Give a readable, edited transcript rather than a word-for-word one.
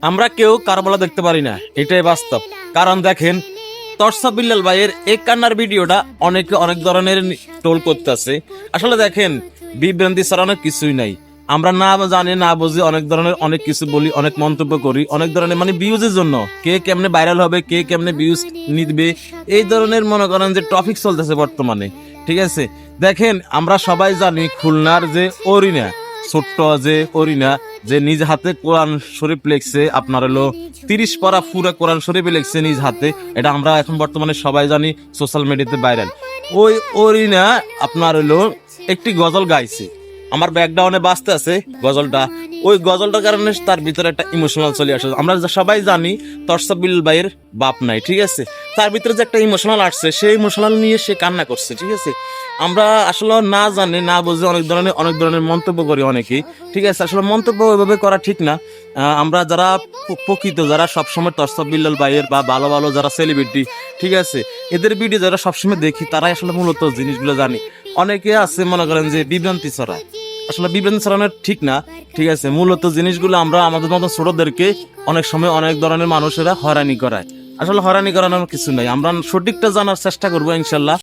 আমরা কেউ কারবালা দেখতে পারি না, এটাই বাস্তব। কারণ দেখেন, তরসা বিল্লাল ভাইয়ের এই কান্নার ভিডিওটা অনেকে অনেক ধরনের টোল করতেছে। আসলে দেখেন, বিভ্রান্তি ছড়ানোর কিছুই নাই। আমরা না জানি না বুঝি অনেক ধরনের অনেক কিছু বলি, অনেক মন্তব্য করি, অনেক ধরনের মানে ভিউজের জন্য কে কেমনে ভাইরাল হবে, কে কেমনে ভিউজ নিবে, এই ধরনের মনে করেন যে টপিক চলতেছে বর্তমানে। ঠিক আছে, দেখেন আমরা সবাই জানি খুলনার যে অরিনা, ছোট্ট যে অরিনা, যে নিজ হাতে কোরআন শরীফ লেখছে, আপনার হলো 30 পারা পুরা কোরআন শরীফ লেখছে নিজ হাতে। এটা আমরা এখন বর্তমানে সবাই জানি, সোশ্যাল মিডিয়াতে ভাইরাল। ওই অরিনা আপনার হলো একটি গজল গাইছে, আমার ব্যাকগ্রাউন্ডে বাজতে আছে গজলটা। ওই গজলটার কারণে তার ভিতরে একটা ইমোশনাল চলে আসে। আমরা সবাই জানি তরসা বিল্লাল ভাইয়ের বাপ নাই, ঠিক আছে, তার ভিতরে যে একটা ইমোশনাল আসছে, সেই ইমোশনাল নিয়ে সে কান্না করছে। ঠিক আছে, আমরা আসলে না জানি না বুঝে অনেক ধরনের মন্তব্য করি অনেকেই। ঠিক আছে, আসলে মন্তব্য ওইভাবে করা ঠিক না। আমরা যারা প্রকৃত, যারা সবসময় তরসা বিল্লাল ভাইয়ের বা ভালো ভালো যারা সেলিব্রিটি, ঠিক আছে, এদের ভিডিও যারা সবসময় দেখি, তারাই আসলে মূলত জিনিসগুলো জানি। অনেকে আছে মনে করেন যে বিভ্রান্তি ছড়ায়, আসলে বিভ্রান্তি ছড়ানো ঠিক না। ঠিক আছে, মূলত জিনিসগুলো আমরা আমাদের মতো ছোটদেরকে অনেক সময় অনেক ধরনের মানুষেরা হয়রানি করায়। আসলে হয়রানি করানোর কিছু নাই, আমরা সঠিকটা জানার চেষ্টা করবো ইনশাল্লাহ।